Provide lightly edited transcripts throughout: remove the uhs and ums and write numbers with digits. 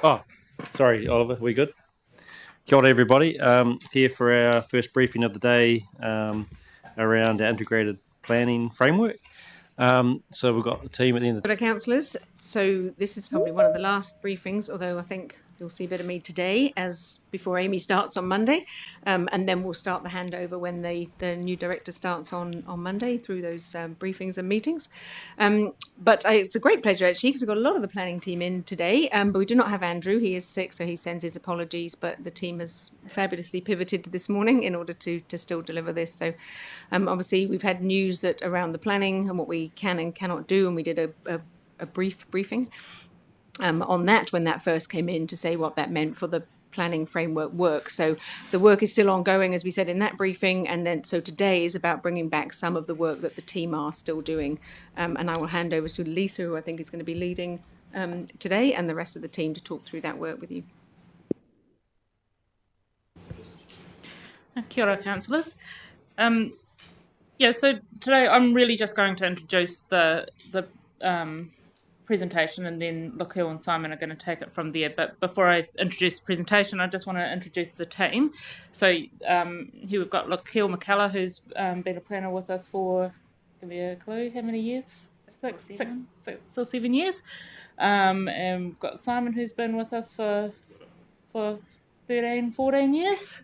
Oh, sorry, Oliver. We good? Kia ora, everybody. Here for our first briefing of the day around our integrated planning framework. So we've got the team at the end of But councillors, so this is probably one of the last briefings, although I think you'll see a bit of me today as before Amy starts on Monday, and then we'll start the handover when the new director starts on Monday through those briefings and meetings. But it's a great pleasure actually because we've got a lot of the planning team in today, but we do not have Andrew. He is sick, so he sends his apologies, but the team has fabulously pivoted this morning in order to still deliver this. So obviously we've had news that around the planning and what we can and cannot do, and we did a briefing on that when that first came in to say what that meant for the planning framework work. So the work is still ongoing, as we said in that briefing, and then so today is about bringing back some of the work that the team are still doing. And I will hand over to Lisa, who I think is going to be leading today, and the rest of the team to talk through that work with you. Kia ora, councillors. So today I'm really just going to introduce the presentation, and then Luke and Simon are going to take it from there. But before I introduce the presentation, I just want to introduce the team. So here we've got Luke McKellar, who's been a planner with us for, give you a clue, how many years? Six or 7 years. And we've got Simon, who's been with us for 13, 14 years.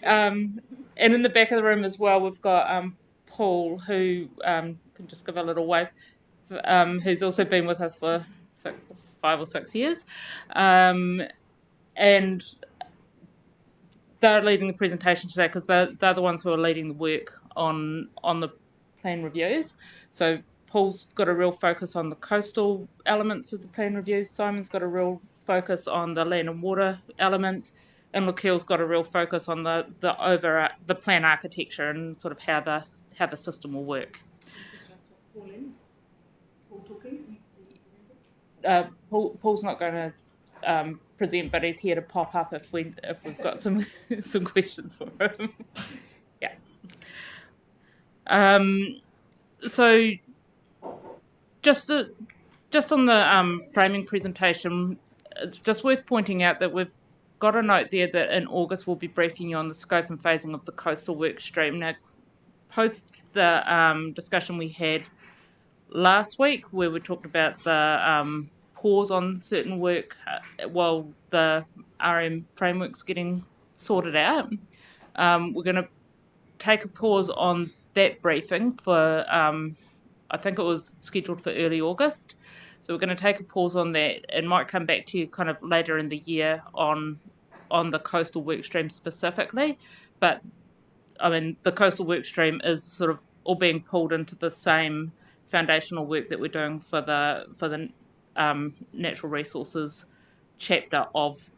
And in the back of the room as well, we've got Paul, who can just give a little wave, who's also been with us for 5 or 6 years. And they're leading the presentation today because they're the ones who are leading the work on the plan reviews. So Paul's got a real focus on the coastal elements of the plan reviews. Simon's got a real focus on the land and water elements, and Lukeel's got a real focus on the plan architecture and sort of how the system will work. Paul's not going to present, but he's here to pop up if we've got some questions for him. Yeah. So just on the framing presentation, it's just worth pointing out that we've got a note there that in August we'll be briefing you on the scope and phasing of the coastal work stream. Now, post the discussion we had last week where we talked about the pause on certain work while the RM framework's getting sorted out, we're going to take a pause on that briefing for, I think it was scheduled for early August. So we're going to take a pause on that and might come back to you kind of later in the year on the coastal work stream specifically. But I mean, the coastal work stream is sort of all being pulled into the same foundational work that we're doing for the natural resources chapter of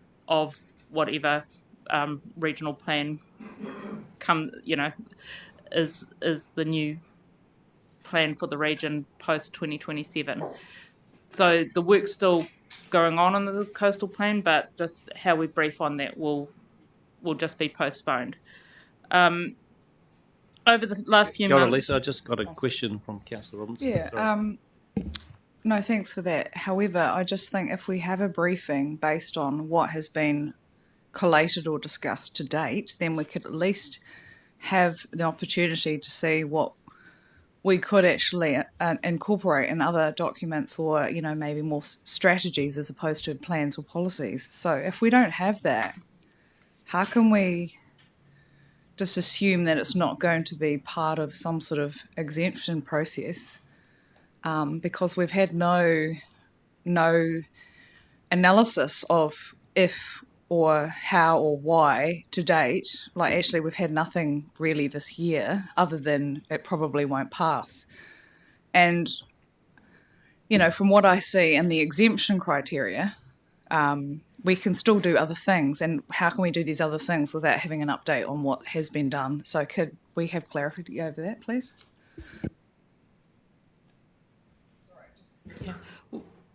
whatever regional plan is the new plan for the region post 2027. So the work's still going on the coastal plan, but just how we brief on that will just be postponed. Over the last few months... Lisa, I just got a question from Councillor Robinson. Yeah, no, thanks for that. However, I just think if we have a briefing based on what has been collated or discussed to date, then we could at least have the opportunity to see what we could actually incorporate in other documents or, maybe more strategies as opposed to plans or policies. So if we don't have that, how can we just assume that it's not going to be part of some sort of exemption process? Because we've had no analysis of if or how or why to date. Like, actually, we've had nothing really this year other than it probably won't pass. And, from what I see in the exemption criteria, we can still do other things. And how can we do these other things without having an update on what has been done? So could we have clarity over that, please? Yeah.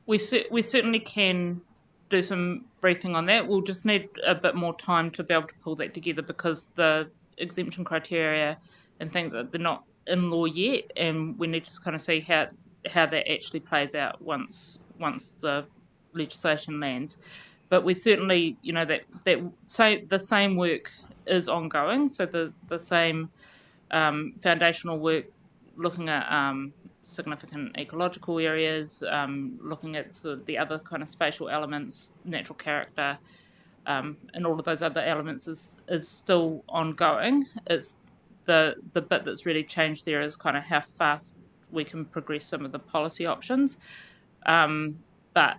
We certainly can do some briefing on that. We'll just need a bit more time to be able to pull that together because the exemption criteria and things they're not in law yet, and we need to kind of see how that actually plays out once the legislation lands. But we certainly, the same work is ongoing. So the same foundational work looking at significant ecological areas, looking at sort of the other kind of spatial elements, natural character, and all of those other elements is still ongoing. It's the bit that's really changed there is kind of how fast we can progress some of the policy options. But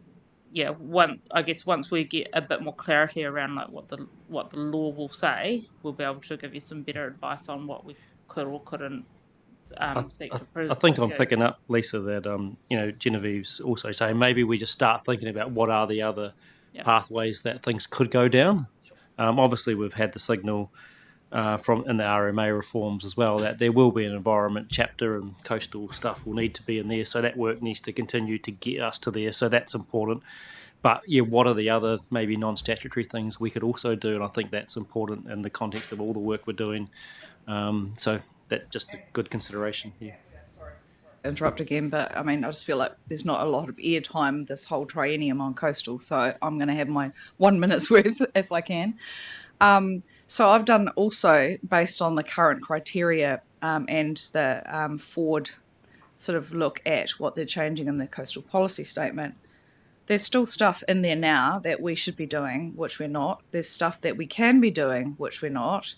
yeah, once we get a bit more clarity around like what the law will say, we'll be able to give you some better advice on what we could or couldn't seek to I think I'm pursue. picking up, Lisa, that Genevieve's also saying maybe we just start thinking about what are the other pathways that things could go down. Obviously, we've had the signal from in the RMA reforms as well that there will be an environment chapter and coastal stuff will need to be in there. So that work needs to continue to get us to there. So that's important. But yeah, what are the other maybe non-statutory things we could also do? And I think that's important in the context of all the work we're doing. So that's just a good consideration here. Interrupt again, but I mean, I just feel like there's not a lot of airtime this whole triennium on coastal, so I'm going to have my 1 minute's worth if I can. So I've done also based on the current criteria and the forward sort of look at what they're changing in the coastal policy statement. There's still stuff in there now that we should be doing, which we're not. There's stuff that we can be doing, which we're not.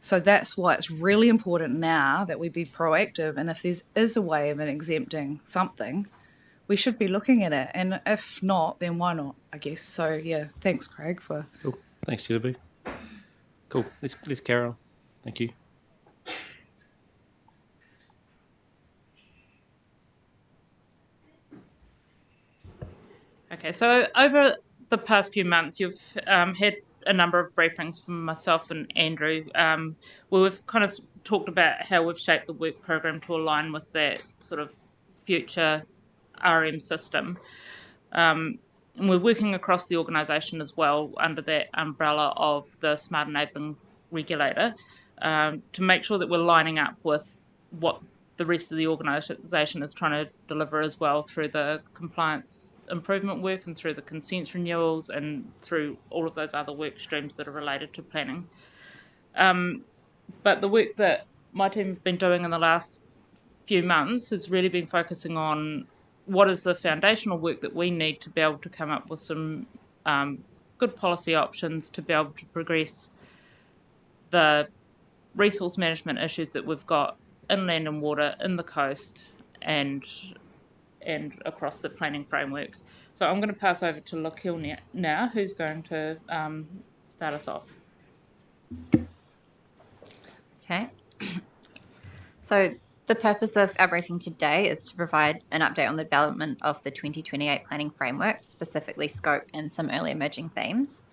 So that's why it's really important now that we be proactive. And if there is a way of exempting something, we should be looking at it. And if not, then why not, I guess. So, yeah, thanks, Craig, for... Cool. Thanks, Genevieve. Cool. Let's carry on. Thank you. Okay, so over the past few months, you've had a number of briefings from myself and Andrew, where we've kind of talked about how we've shaped the work program to align with that sort of future RM system. And we're working across the organisation as well under that umbrella of the Smart Enabling Regulator to make sure that we're lining up with what the rest of the organisation is trying to deliver as well through the compliance improvement work and through the consents renewals and through all of those other work streams that are related to planning. But the work that my team have been doing in the last few months has really been focusing on what is the foundational work that we need to be able to come up with some good policy options to be able to progress the resource management issues that we've got in land and water, in the coast, and across the planning framework. So I'm going to pass over to Lakil now, who's going to start us off. Okay. So the purpose of our briefing today is to provide an update on the development of the 2028 planning framework, specifically scope and some early emerging themes,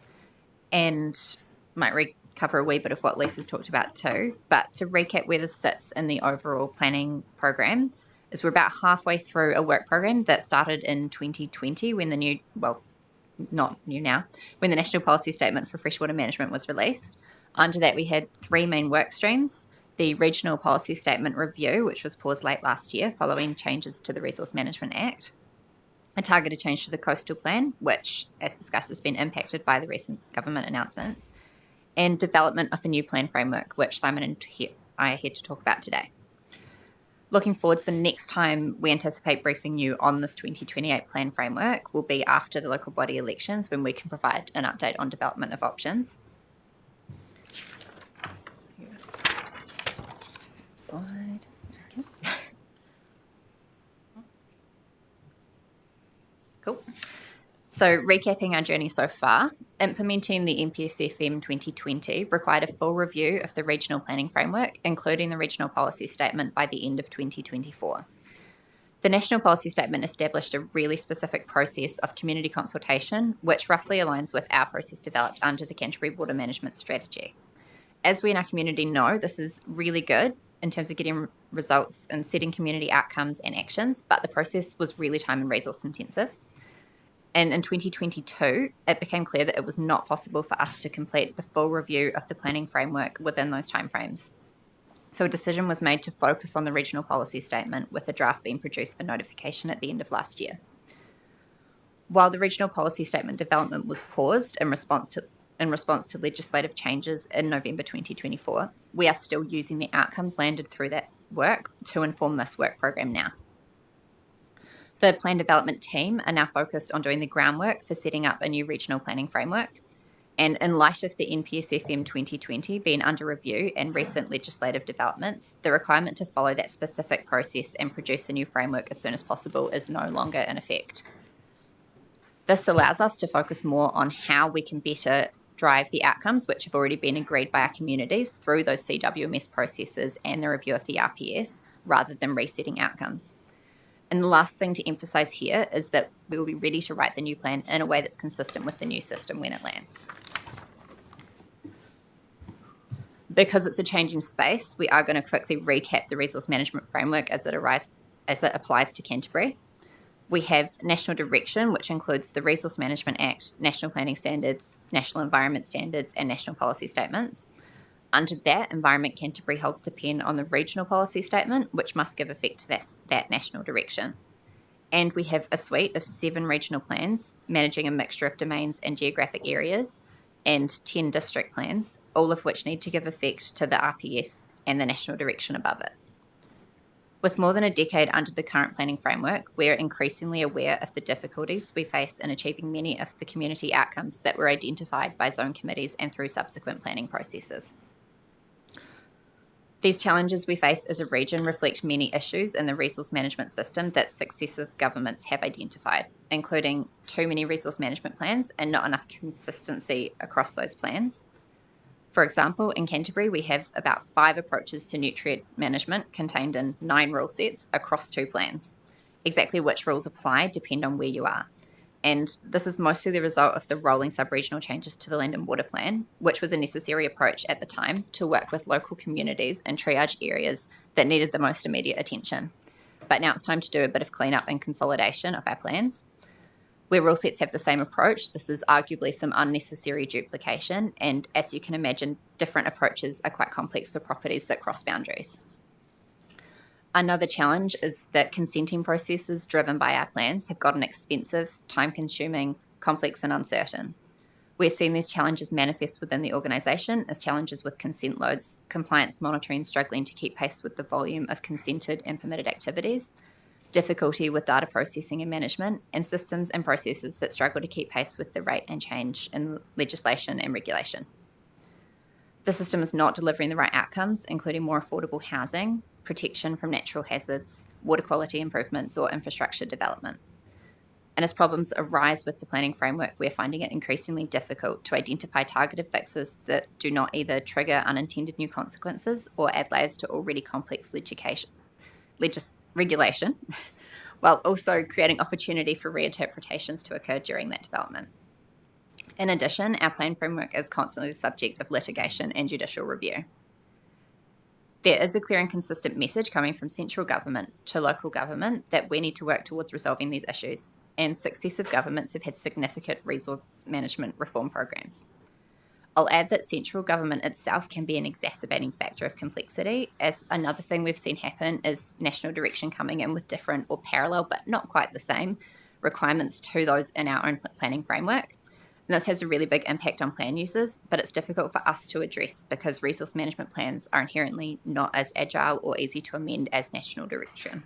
and might cover a wee bit of what Lisa's talked about too. But to recap where this sits in the overall planning program is we're about halfway through a work program that started in 2020 when the when the National Policy Statement for Freshwater Management was released. Under that, we had three main work streams: the Regional Policy Statement Review, which was paused late last year following changes to the Resource Management Act, a targeted change to the Coastal Plan, which, as discussed, has been impacted by the recent government announcements, and development of a new plan framework, which Simon and I are here to talk about today. Looking forwards, the next time we anticipate briefing you on this 2028 plan framework will be after the local body elections, when we can provide an update on development of options. Slide. Okay. Cool. So recapping our journey so far, implementing the NPSFM 2020 required a full review of the regional planning framework, including the regional policy statement, by the end of 2024. The National Policy Statement established a really specific process of community consultation, which roughly aligns with our process developed under the Canterbury Water Management Strategy. As we in our community know, this is really good in terms of getting results and setting community outcomes and actions, but the process was really time and resource intensive. And in 2022, it became clear that it was not possible for us to complete the full review of the planning framework within those timeframes. So a decision was made to focus on the regional policy statement, with a draft being produced for notification at the end of last year. While the regional policy statement development was paused in response to legislative changes in November 2024, we are still using the outcomes landed through that work to inform this work program now. The plan development team are now focused on doing the groundwork for setting up a new regional planning framework. And in light of the NPSFM 2020 being under review and recent legislative developments, the requirement to follow that specific process and produce a new framework as soon as possible is no longer in effect. This allows us to focus more on how we can better drive the outcomes which have already been agreed by our communities through those CWMS processes and the review of the RPS, rather than resetting outcomes. And the last thing to emphasise here is that we will be ready to write the new plan in a way that's consistent with the new system when it lands. Because it's a changing space, we are going to quickly recap the resource management framework as it applies to Canterbury. We have national direction, which includes the Resource Management Act, National Planning Standards, National Environment Standards, and National Policy Statements. Under that, Environment Canterbury holds the pen on the Regional Policy Statement, which must give effect to that national direction. And we have a suite of 7 regional plans, managing a mixture of domains and geographic areas, and 10 district plans, all of which need to give effect to the RPS and the national direction above it. With more than a decade under the current planning framework, we are increasingly aware of the difficulties we face in achieving many of the community outcomes that were identified by zone committees and through subsequent planning processes. These challenges we face as a region reflect many issues in the resource management system that successive governments have identified, including too many resource management plans and not enough consistency across those plans. For example, in Canterbury, we have about 5 approaches to nutrient management contained in 9 rule sets across 2 plans. Exactly which rules apply depend on where you are. And this is mostly the result of the rolling sub-regional changes to the Land and Water Plan, which was a necessary approach at the time to work with local communities and triage areas that needed the most immediate attention. But now it's time to do a bit of cleanup and consolidation of our plans. Where rule sets have the same approach, this is arguably some unnecessary duplication, and as you can imagine, different approaches are quite complex for properties that cross boundaries. Another challenge is that consenting processes driven by our plans have gotten expensive, time-consuming, complex and uncertain. We're seeing these challenges manifest within the organisation as challenges with consent loads, compliance monitoring struggling to keep pace with the volume of consented and permitted activities, difficulty with data processing and management, and systems and processes that struggle to keep pace with the rate and change in legislation and regulation. The system is not delivering the right outcomes, including more affordable housing, protection from natural hazards, water quality improvements, or infrastructure development. And as problems arise with the planning framework, we're finding it increasingly difficult to identify targeted fixes that do not either trigger unintended new consequences or add layers to already complex regulation, while also creating opportunity for reinterpretations to occur during that development. In addition, our plan framework is constantly the subject of litigation and judicial review. There is a clear and consistent message coming from central government to local government that we need to work towards resolving these issues, and successive governments have had significant resource management reform programs. I'll add that central government itself can be an exacerbating factor of complexity, as another thing we've seen happen is national direction coming in with different or parallel, but not quite the same, requirements to those in our own planning framework. And this has a really big impact on plan users, but it's difficult for us to address because resource management plans are inherently not as agile or easy to amend as national direction.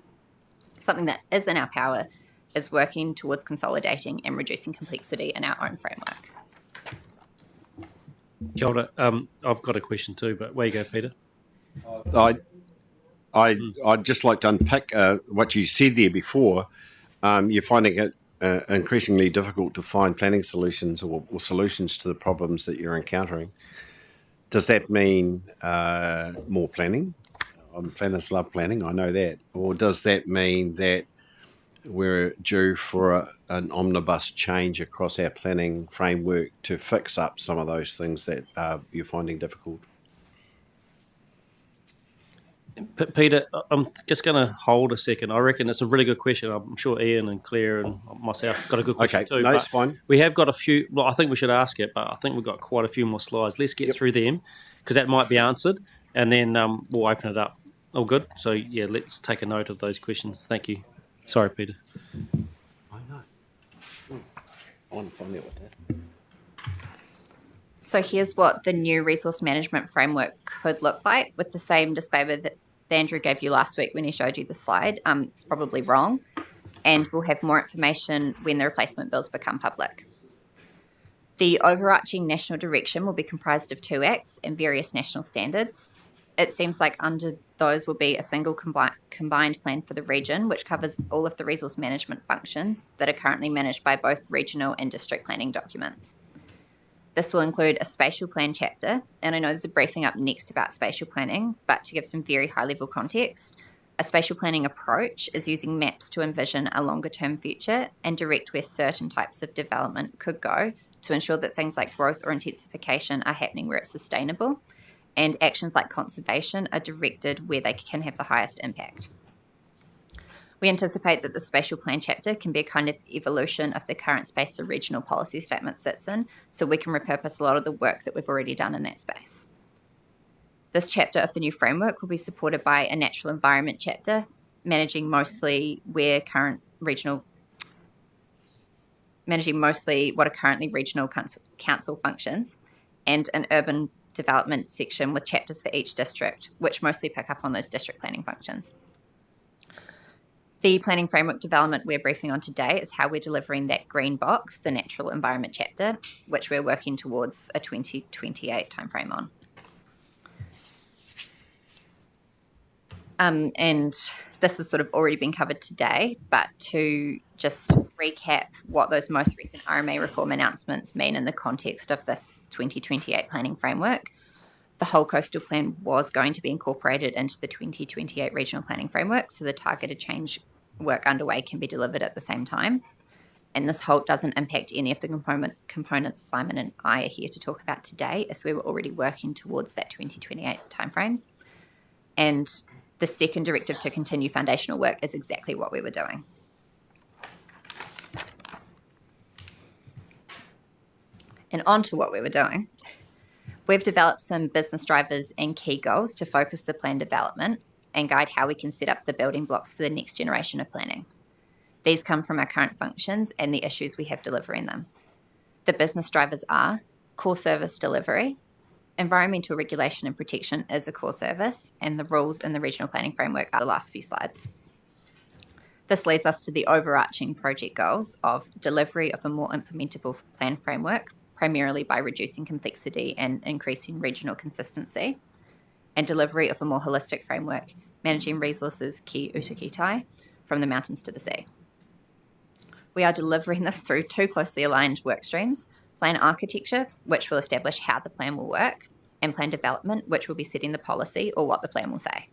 Something that is in our power is working towards consolidating and reducing complexity in our own framework. Kia ora. I've got a question too, but where you go, Peter? I'd just like to unpick what you said there before. You're finding it increasingly difficult to find planning solutions or solutions to the problems that you're encountering. Does that mean more planning? Planners love planning, I know that. Or does that mean that we're due for an omnibus change across our planning framework to fix up some of those things that you're finding difficult? Peter, I'm just going to hold a second. I reckon it's a really good question. I'm sure Ian and Claire and myself got a good question too. Okay, no, it's fine. We have got a few. Well, I think we should ask it, but I think we've got quite a few more slides. Let's get through them because that might be answered, and then we'll open it up. All good? So, yeah, let's take a note of those questions. Thank you. Sorry, Peter. I know. I want to find out what that is. So here's what the new resource management framework could look like, with the same disclaimer that Andrew gave you last week when he showed you the slide. It's probably wrong, and we'll have more information when the replacement bills become public. The overarching national direction will be comprised of 2 acts and various national standards. It seems like under those will be a single combined plan for the region, which covers all of the resource management functions that are currently managed by both regional and district planning documents. This will include a spatial plan chapter, and I know there's a briefing up next about spatial planning, but to give some very high-level context, a spatial planning approach is using maps to envision a longer-term future and direct where certain types of development could go to ensure that things like growth or intensification are happening where it's sustainable, and actions like conservation are directed where they can have the highest impact. We anticipate that the spatial plan chapter can be a kind of evolution of the current space the regional policy statement sits in, so we can repurpose a lot of the work that we've already done in that space. This chapter of the new framework will be supported by a natural environment chapter, managing mostly what are currently regional council functions, and an urban development section with chapters for each district, which mostly pick up on those district planning functions. The planning framework development we're briefing on today is how we're delivering that green box, the natural environment chapter, which we're working towards a 2028 timeframe on. And this has sort of already been covered today, but to just recap what those most recent RMA reform announcements mean in the context of this 2028 planning framework. The whole coastal plan was going to be incorporated into the 2028 regional planning framework, so the targeted change work underway can be delivered at the same time. And this halt doesn't impact any of the components Simon and I are here to talk about today, as we were already working towards that 2028 timeframes. And the second directive to continue foundational work is exactly what we were doing. And on to what we were doing. We've developed some business drivers and key goals to focus the plan development and guide how we can set up the building blocks for the next generation of planning. These come from our current functions and the issues we have delivering them. The business drivers are core service delivery, environmental regulation and protection is a core service, and the rules in the regional planning framework are the last few slides. This leads us to the overarching project goals of delivery of a more implementable plan framework, primarily by reducing complexity and increasing regional consistency, and delivery of a more holistic framework, managing resources ki uta ki tai, from the mountains to the sea. We are delivering this through 2 closely aligned work streams: plan architecture, which will establish how the plan will work, and plan development, which will be setting the policy or what the plan will say.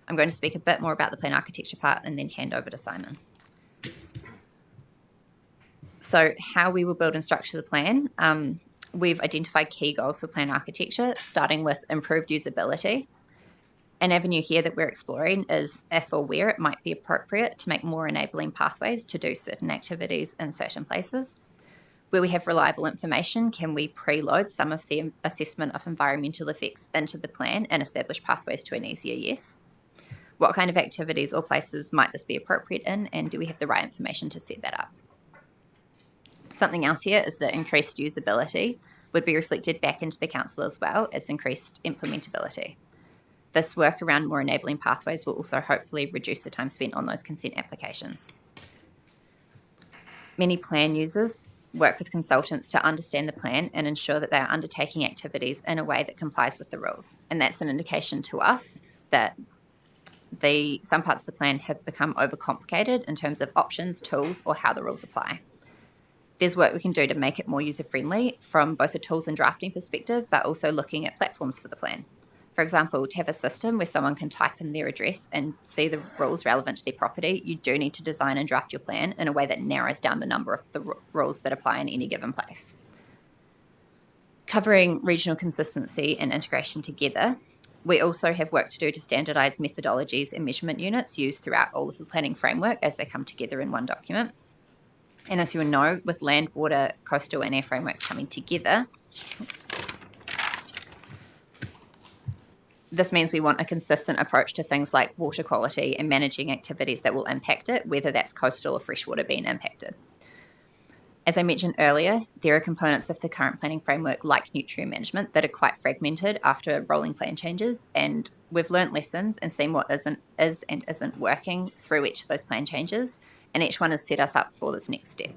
I'm going to speak a bit more about the plan architecture part and then hand over to Simon. So how we will build and structure the plan. We've identified key goals for plan architecture, starting with improved usability. An avenue here that we're exploring is if or where it might be appropriate to make more enabling pathways to do certain activities in certain places. Where we have reliable information, can we preload some of the assessment of environmental effects into the plan and establish pathways to an easier yes? What kind of activities or places might this be appropriate in, and do we have the right information to set that up? Something else here is that increased usability would be reflected back into the council as well as increased implementability. This work around more enabling pathways will also hopefully reduce the time spent on those consent applications. Many plan users work with consultants to understand the plan and ensure that they are undertaking activities in a way that complies with the rules. And that's an indication to us that some parts of the plan have become overcomplicated in terms of options, tools, or how the rules apply. There's work we can do to make it more user-friendly from both a tools and drafting perspective, but also looking at platforms for the plan. For example, to have a system where someone can type in their address and see the rules relevant to their property, you do need to design and draft your plan in a way that narrows down the number of the rules that apply in any given place. Covering regional consistency and integration together, we also have work to do to standardise methodologies and measurement units used throughout all of the planning framework as they come together in one document. And as you will know, with land, water, coastal and air frameworks coming together, this means we want a consistent approach to things like water quality and managing activities that will impact it, whether that's coastal or freshwater being impacted. As I mentioned earlier, there are components of the current planning framework, like nutrient management, that are quite fragmented after rolling plan changes, and we've learnt lessons and seen what is and isn't working through each of those plan changes, and each one has set us up for this next step.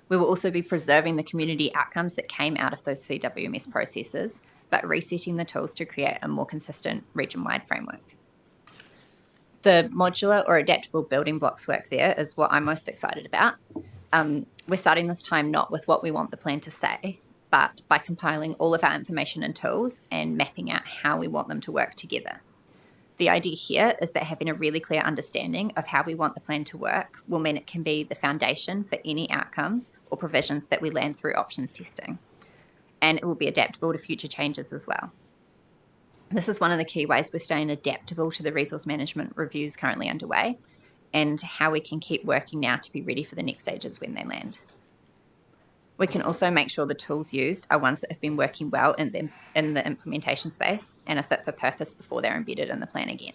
We will also be preserving the community outcomes that came out of those CWMS processes, but resetting the tools to create a more consistent region-wide framework. The modular or adaptable building blocks work there is what I'm most excited about. We're starting this time not with what we want the plan to say, but by compiling all of our information and tools and mapping out how we want them to work together. The idea here is that having a really clear understanding of how we want the plan to work will mean it can be the foundation for any outcomes or provisions that we land through options testing. And it will be adaptable to future changes as well. This is one of the key ways we're staying adaptable to the resource management reviews currently underway, and how we can keep working now to be ready for the next stages when they land. We can also make sure the tools used are ones that have been working well in the implementation space and are fit for purpose before they're embedded in the plan again.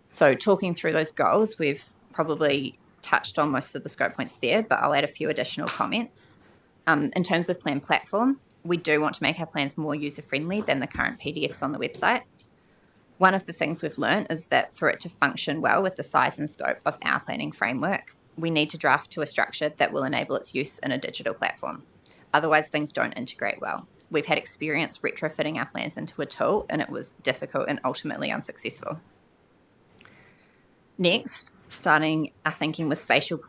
So talking through those goals, we've probably touched on most of the scope points there, but I'll add a few additional comments. In terms of plan platform, we do want to make our plans more user-friendly than the current PDFs on the website. One of the things we've learned is that for it to function well with the size and scope of our planning framework, we need to draft to a structure that will enable its use in a digital platform. Otherwise, things don't integrate well. We've had experience retrofitting our plans into a tool, and it was difficult and ultimately unsuccessful. Next, starting our thinking with spatial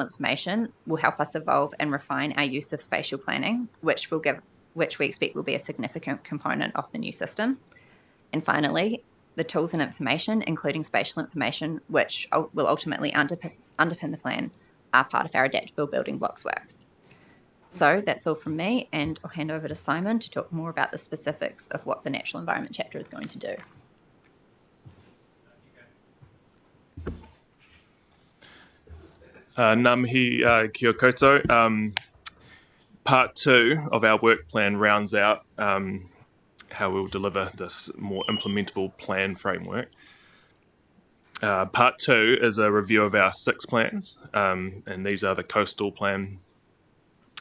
information will help us evolve and refine our use of spatial planning, which we expect will be a significant component of the new system. And finally, the tools and information, including spatial information, which will ultimately underpin the plan, are part of our adaptable building blocks work. So that's all from me, and I'll hand over to Simon to talk more about the specifics of what the natural environment chapter is going to do. Ngā mihi kia koutou. Part 2 of our work plan rounds out how we'll deliver this more implementable plan framework. Part 2 is a review of our 6 plans, and these are the coastal plan,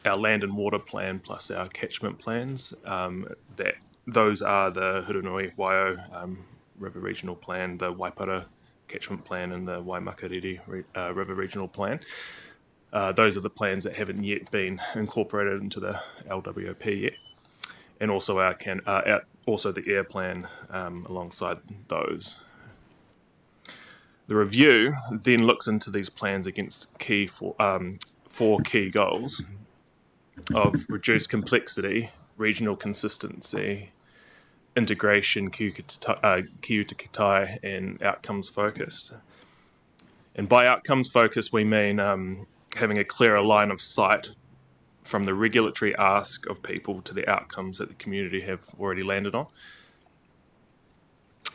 our land and water plan, plus our catchment plans. Those are the Hurunui Waio River Regional Plan, the Waipara Catchment Plan, and the Waimakariri River Regional Plan. Those are the plans that haven't yet been incorporated into the LWOP yet, and also also the air plan alongside those. The review then looks into these plans against four key goals of reduced complexity, regional consistency, integration, kiutakitai, and outcomes focused. And by outcomes focused, we mean having a clearer line of sight from the regulatory ask of people to the outcomes that the community have already landed on.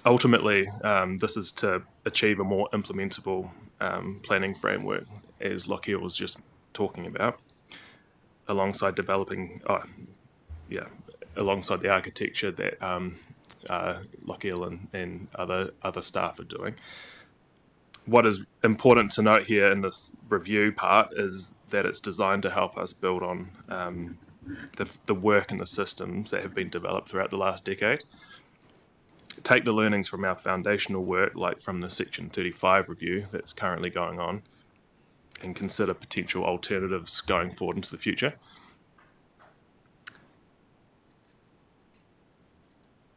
Ultimately, this is to achieve a more implementable planning framework, as Lockyer was just talking about, alongside developing, alongside the architecture that Lockyer and other staff are doing. What is important to note here in this review part is that it's designed to help us build on the work and the systems that have been developed throughout the last decade. Take the learnings from our foundational work, like from the Section 35 review that's currently going on, and consider potential alternatives going forward into the future.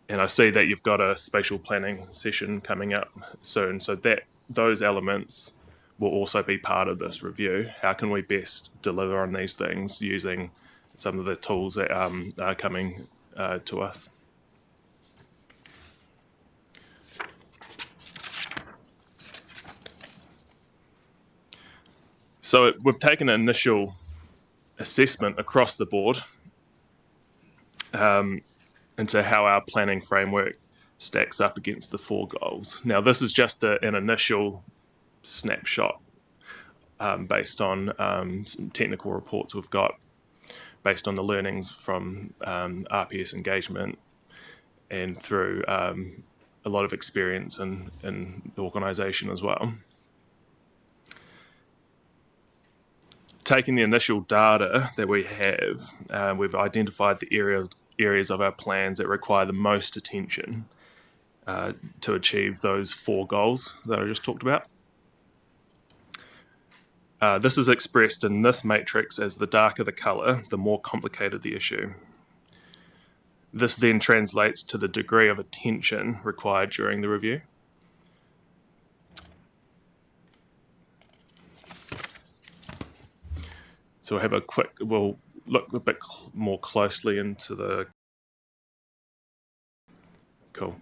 And I see that you've got a spatial planning session coming up soon, so that those elements will also be part of this review. How can we best deliver on these things using some of the tools that are coming to us? So we've taken an initial assessment across the board into how our planning framework stacks up against the 4 goals. Now, this is just an initial snapshot based on some technical reports we've got, based on the learnings from RPS engagement and through a lot of experience in the organisation as well. taking the initial data that we have, we've identified the areas of our plans that require the most attention to achieve those 4 goals that I just talked about. This is expressed in this matrix as the darker the colour, the more complicated the issue. This then translates to the degree of attention required during the review. So we'll look a bit more closely into the, cool.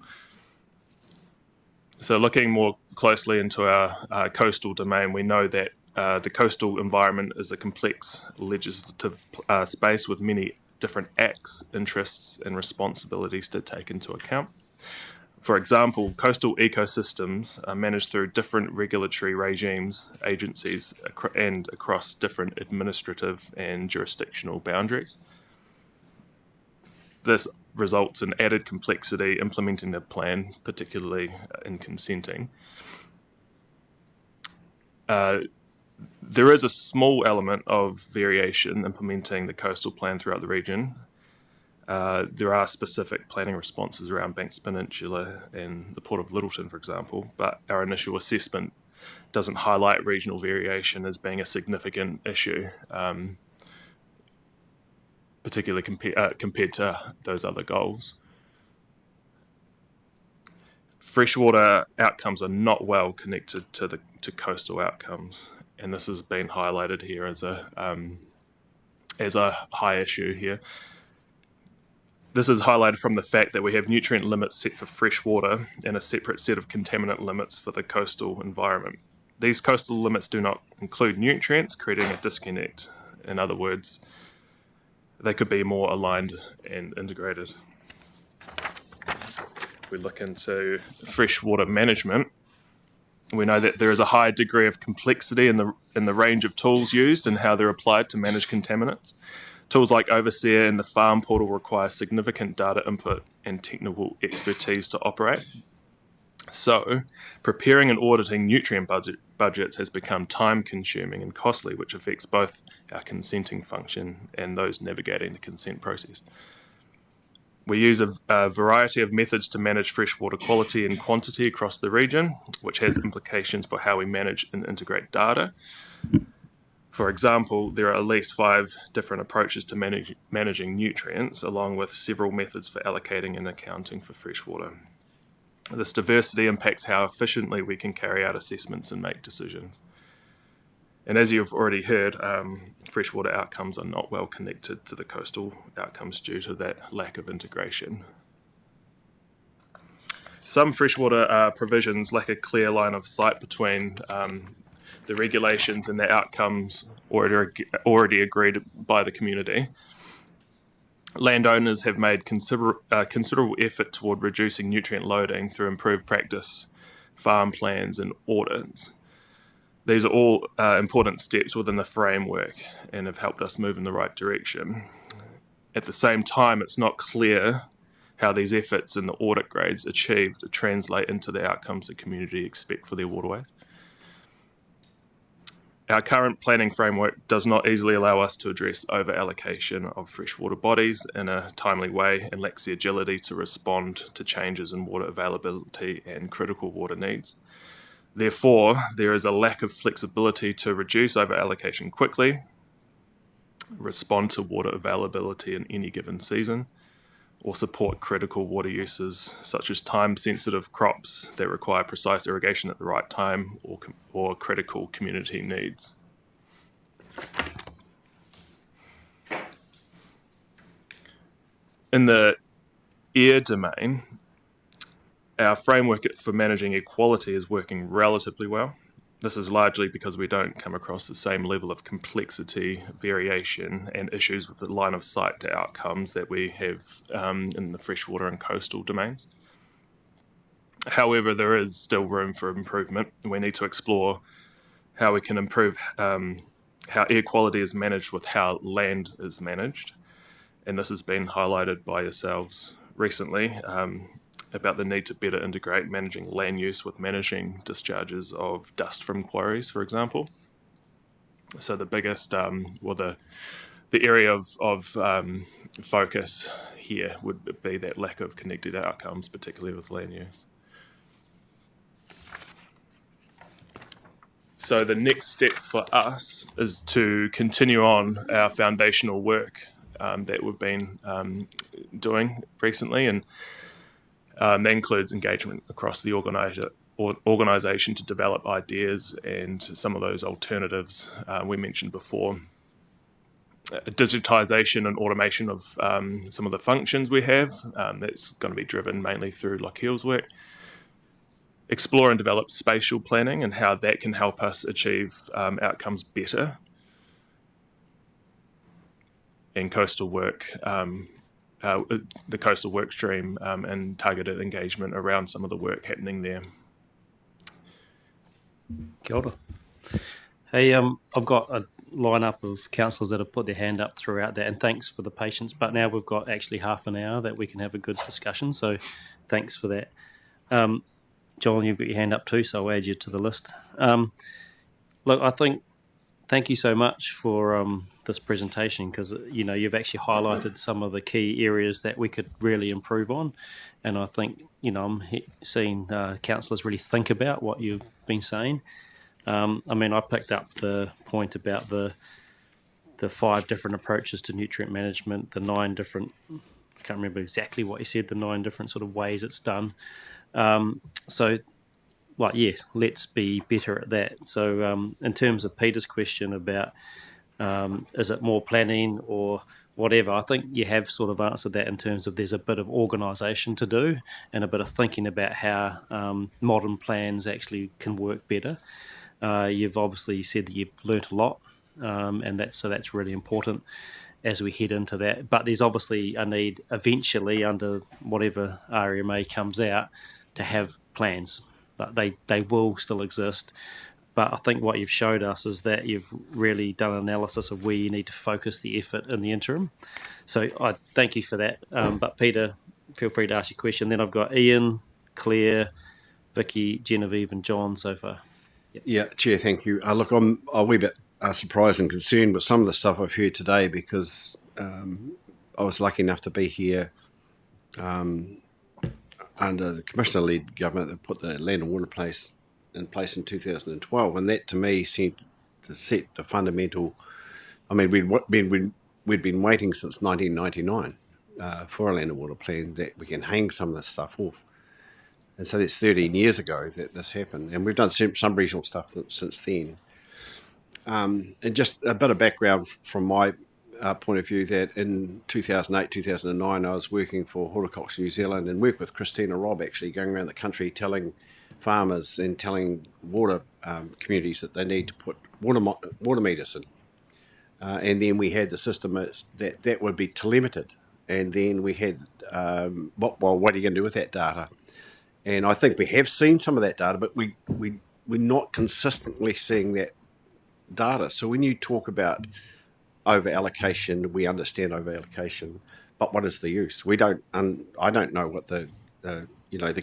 So looking more closely into our coastal domain, we know that the coastal environment is a complex legislative space with many different acts, interests, and responsibilities to take into account. For example, coastal ecosystems are managed through different regulatory regimes, agencies, and across different administrative and jurisdictional boundaries. This results in added complexity implementing the plan, particularly in consenting. There is a small element of variation implementing the coastal plan throughout the region. There are specific planning responses around Banks Peninsula and the Port of Lyttelton, for example, but our initial assessment doesn't highlight regional variation as being a significant issue, particularly compared to those other goals. Freshwater outcomes are not well connected to coastal outcomes, and this has been highlighted here as a high issue here. This is highlighted from the fact that we have nutrient limits set for freshwater and a separate set of contaminant limits for the coastal environment. These coastal limits do not include nutrients, creating a disconnect. In other words, they could be more aligned and integrated. If we look into freshwater management, we know that there is a high degree of complexity in the range of tools used and how they're applied to manage contaminants. Tools like Overseer and the Farm Portal require significant data input and technical expertise to operate. So, preparing and auditing nutrient budgets has become time-consuming and costly, which affects both our consenting function and those navigating the consent process. We use a variety of methods to manage freshwater quality and quantity across the region, which has implications for how we manage and integrate data. For example, there are at least 5 different approaches to managing nutrients, along with several methods for allocating and accounting for freshwater. This diversity impacts how efficiently we can carry out assessments and make decisions. And as you've already heard, freshwater outcomes are not well connected to the coastal outcomes due to that lack of integration. Some freshwater provisions lack a clear line of sight between the regulations and the outcomes already agreed by the community. Landowners have made considerable effort toward reducing nutrient loading through improved practice, farm plans, and audits. These are all important steps within the framework and have helped us move in the right direction. At the same time, it's not clear how these efforts and the audit grades achieved translate into the outcomes the community expect for their waterways. Our current planning framework does not easily allow us to address over-allocation of freshwater bodies in a timely way and lacks the agility to respond to changes in water availability and critical water needs. Therefore, there is a lack of flexibility to reduce over-allocation quickly, respond to water availability in any given season, or support critical water uses such as time-sensitive crops that require precise irrigation at the right time or critical community needs. In the air domain, our framework for managing equality is working relatively well. This is largely because we don't come across the same level of complexity, variation, and issues with the line of sight to outcomes that we have in the freshwater and coastal domains. However, there is still room for improvement. We need to explore how we can improve how air quality is managed with how land is managed. And this has been highlighted by yourselves recently, about the need to better integrate managing land use with managing discharges of dust from quarries, for example. So the biggest, the area of focus here would be that lack of connected outcomes, particularly with land use. So the next steps for us is to continue on our foundational work that we've been doing recently, and that includes engagement across the organisation to develop ideas and some of those alternatives we mentioned before. Digitisation and automation of some of the functions we have, that's going to be driven mainly through Locheil's work. Explore and develop spatial planning and how that can help us achieve outcomes better. And coastal work, the coastal work stream and targeted engagement around some of the work happening there. Kia ora. Hey, I've got a lineup of councillors that have put their hand up throughout that, and thanks for the patience. But now we've got actually half an hour that we can have a good discussion, so thanks for that. John, you've got your hand up too, so I'll add you to the list. Look, I think thank you so much for this presentation, because you've actually highlighted some of the key areas that we could really improve on, and I think I'm seeing councillors really think about what you've been saying. I picked up the point about the 5 different approaches to nutrient management, the 9 different, I can't remember exactly what you said, the 9 different sort of ways it's done. Let's be better at that. So in terms of Peter's question about is it more planning or whatever, I think you have sort of answered that in terms of there's a bit of organisation to do and a bit of thinking about how modern plans actually can work better. You've obviously said that you've learnt a lot, and that's really important as we head into that. But there's obviously a need eventually under whatever RMA comes out to have plans. They will still exist. But I think what you've showed us is that you've really done an analysis of where you need to focus the effort in the interim. So I thank you for that. But Peter, feel free to ask your question. Then I've got Ian, Claire, Vicky, Genevieve and John so far. Yep. Yeah, Chair, thank you. Look, I'm a wee bit surprised and concerned with some of the stuff I've heard today, because I was lucky enough to be here under the Commissioner-led government that put the land and water place in 2012, and that to me seemed to set the fundamental. I mean, we'd been waiting since 1999 for a land and water plan that we can hang some of this stuff off. And so that's 13 years ago that this happened. And we've done some regional stuff since then. And just a bit of background from my point of view, that in 2008, 2009, I was working for Horticulture New Zealand and worked with Christina Robb, actually going around the country telling farmers and telling water communities that they need to put water meters in. And then we had the system that would be telemetered. And then we had, what are you going to do with that data? And I think we have seen some of that data, but we're not consistently seeing that data. So when you talk about over allocation, we understand over allocation, but what is the use? We don't. I don't know what the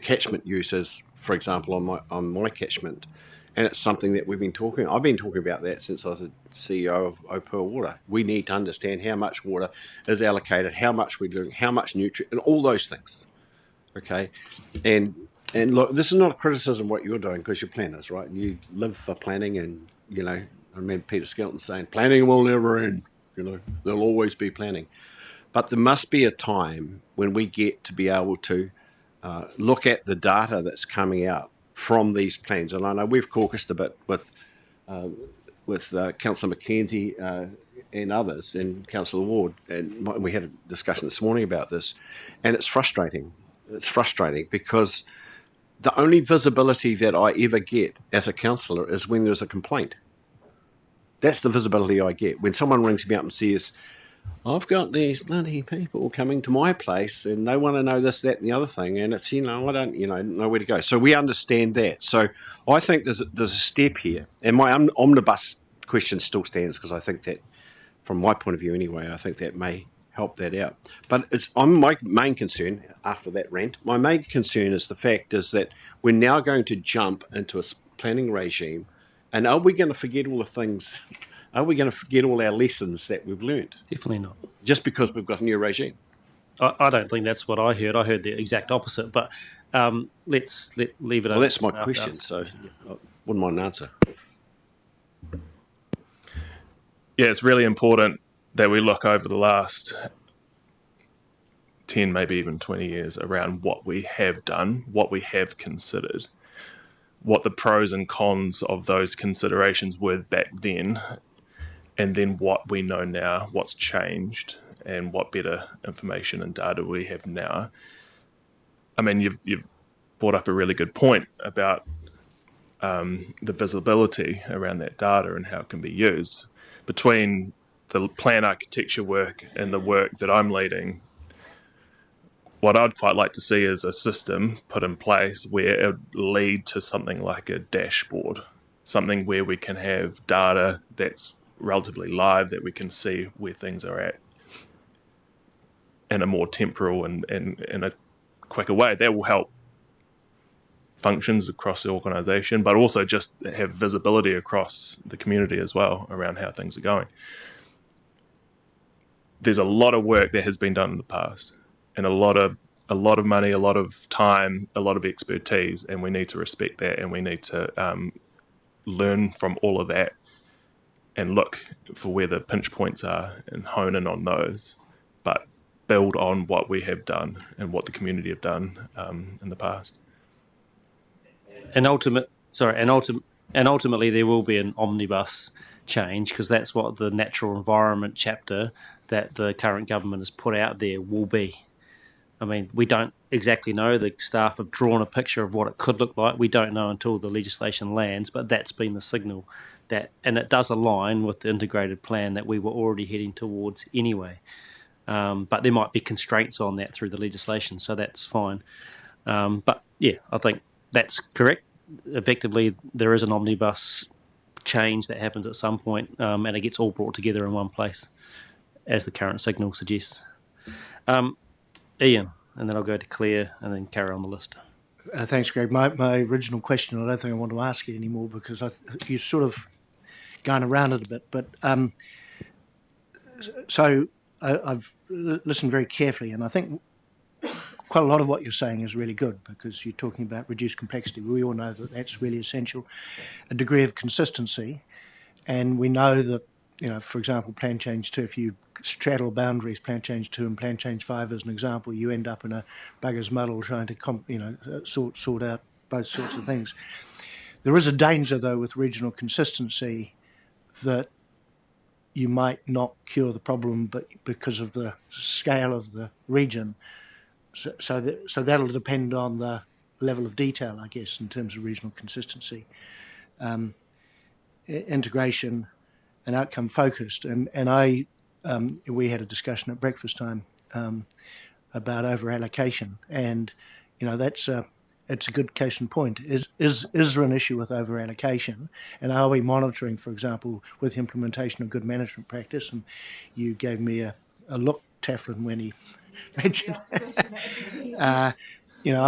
catchment use is, for example, on my catchment, and it's something that we've been talking. I've been talking about that since I was a CEO of Opua Water. We need to understand how much water is allocated, how much we're doing, how much nutrient, and all those things. Okay, and look, this is not a criticism of what you're doing, because you're planners, right? And you live for planning, and I remember Peter Skelton saying, planning will never end, there'll always be planning. But there must be a time when we get to be able to look at the data that's coming out from these plans. And I know we've caucused a bit with Councillor McKenzie and others, and Councillor Ward, and we had a discussion this morning about this, and it's frustrating. It's frustrating because the only visibility that I ever get as a councillor is when there's a complaint. That's the visibility I get. When someone rings me up and says, I've got these bloody people coming to my place and they want to know this, that and the other thing, and it's, I don't, know where to go. So we understand that. So I think there's a step here. And my omnibus question still stands, because I think that, from my point of view anyway, I think that may help that out. But my main concern, after that rant, my main concern is the fact is that we're now going to jump into a planning regime, and are we going to forget all the things Are we going to forget all our lessons that we've learned Definitely not. just because we've got a new regime? I don't think that's what I heard. I heard the exact opposite. But let's leave it. Well, that's my question, so I wouldn't mind an answer. Yeah, it's really important that we look over the last 10, maybe even 20 years around what we have done, what we have considered, what the pros and cons of those considerations were back then, and then what we know now, what's changed, and what better information and data we have now. I mean, you've brought up a really good point about the visibility around that data and how it can be used. Between the plan architecture work and the work that I'm leading, what I'd quite like to see is a system put in place where it would lead to something like a dashboard, something where we can have data that's relatively live, that we can see where things are at in a more temporal and in a quicker way. That will help functions across the organisation, but also just have visibility across the community as well around how things are going. There's a lot of work that has been done in the past, and a lot of money, a lot of time, a lot of expertise, and we need to respect that, and we need to learn from all of that and look for where the pinch points are and hone in on those, but build on what we have done and what the community have done in the past. And ultimately there will be an omnibus change, because that's what the natural environment chapter that the current government has put out there will be. I mean, we don't exactly know. The staff have drawn a picture of what it could look like. We don't know until the legislation lands, but that's been the signal and it does align with the integrated plan that we were already heading towards anyway. But there might be constraints on that through the legislation, so that's fine. But yeah, I think that's correct. Effectively, there is an omnibus change that happens at some point, and it gets all brought together in one place, as the current signal suggests. Ian, and then I'll go to Claire, and then carry on the list. Thanks, Greg. My original question, I don't think I want to ask it anymore, because you've sort of gone around it a bit. But so I've listened very carefully, and I think quite a lot of what you're saying is really good, because you're talking about reduced complexity. We all know that that's really essential. A degree of consistency, and we know that, for example, Plan Change 2, if you straddle boundaries, Plan Change 2 and Plan Change 5 as an example, you end up in a bugger's muddle trying to sort out both sorts of things. There is a danger, though, with regional consistency, that you might not cure the problem, but because of the scale of the region. So that'll depend on the level of detail, I guess, in terms of regional consistency, integration, and outcome focused. And we had a discussion at breakfast time about over allocation, and it's a good case in point. Is there an issue with over allocation, and are we monitoring, for example, with implementation of good management practice? And you gave me a look, Taflin, when he mentioned. Are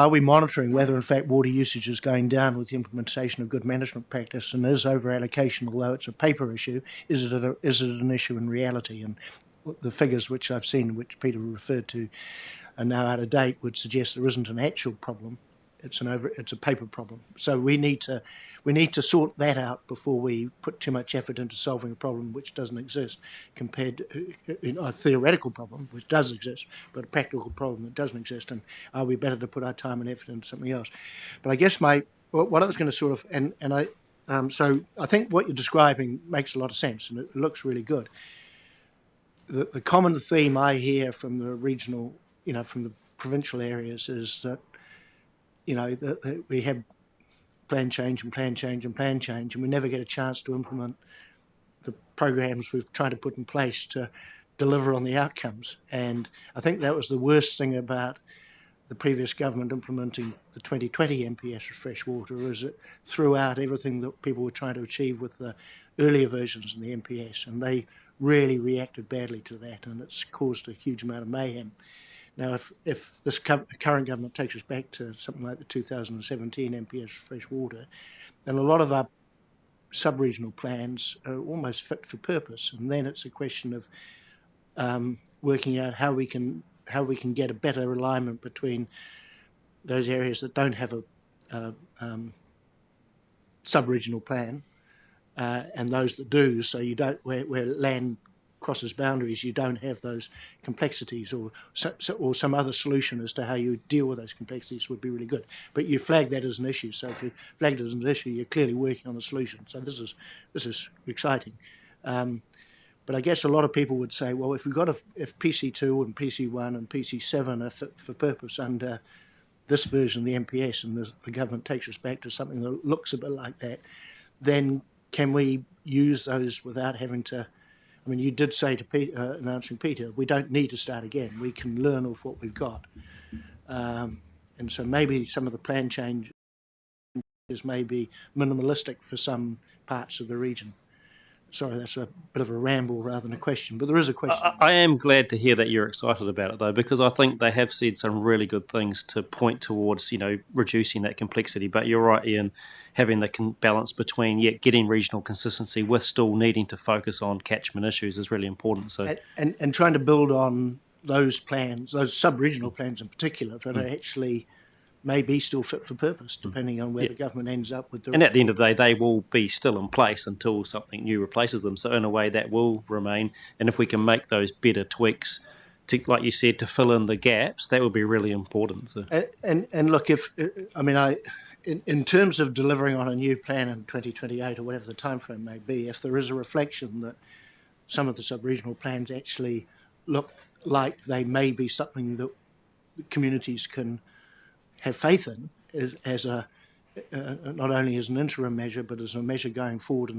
we monitoring whether, in fact, water usage is going down with the implementation of good management practice? And is over allocation, although it's a paper issue, is it an issue in reality? And the figures which I've seen, which Peter referred to, are now out of date, would suggest there isn't an actual problem. It's a paper problem. So we need to sort that out before we put too much effort into solving a problem which doesn't exist, compared to a theoretical problem which does exist, but a practical problem that doesn't exist. And are we better to put our time and effort into something else? But I guess what I was going to sort of so I think what you're describing makes a lot of sense, and it looks really good. The common theme I hear from the regional, from the provincial areas, is that that we have plan change and plan change and plan change, and we never get a chance to implement the programs we've tried to put in place to deliver on the outcomes. And I think that was the worst thing about the previous government implementing the 2020 MPS for fresh water, is it threw out everything that people were trying to achieve with the earlier versions of the MPS, and they really reacted badly to that, and it's caused a huge amount of mayhem. Now, if this current government takes us back to something like the 2017 MPS for fresh water, then a lot of our sub-regional plans are almost fit for purpose, and then it's a question of working out how we can get a better alignment between those areas that don't have a sub-regional plan and those that do. So you don't, where land crosses boundaries, you don't have those complexities, or some other solution as to how you deal with those complexities would be really good. But you flag that as an issue. So if you flag it as an issue, you're clearly working on a solution. So this is exciting. But I guess a lot of people would say, well, if PC2 and PC1 and PC7 are fit for purpose under this version of the MPS, and the government takes us back to something that looks a bit like that, then can we use those without having to? I mean, you did say to announcing Peter, we don't need to start again. We can learn off what we've got. And so maybe some of the plan change is maybe minimalistic for some parts of the region. Sorry, that's a bit of a ramble rather than a question, but there is a question. I am glad to hear that you're excited about it, though, because I think they have said some really good things to point towards, reducing that complexity. But you're right, Ian, having the balance between getting regional consistency with still needing to focus on catchment issues is really important. So and trying to build on those plans, those sub-regional plans in particular, that are actually may be still fit for purpose, depending on where the government ends up with the... And at the end of the day, they will be still in place until something new replaces them. So in a way, that will remain. And if we can make those better tweaks, like you said, to fill in the gaps, that will be really important. So. And look, in terms of delivering on a new plan in 2028 or whatever the timeframe may be, if there is a reflection that some of the sub-regional plans actually look like they may be something that communities can have faith in as not only as an interim measure, but as a measure going forward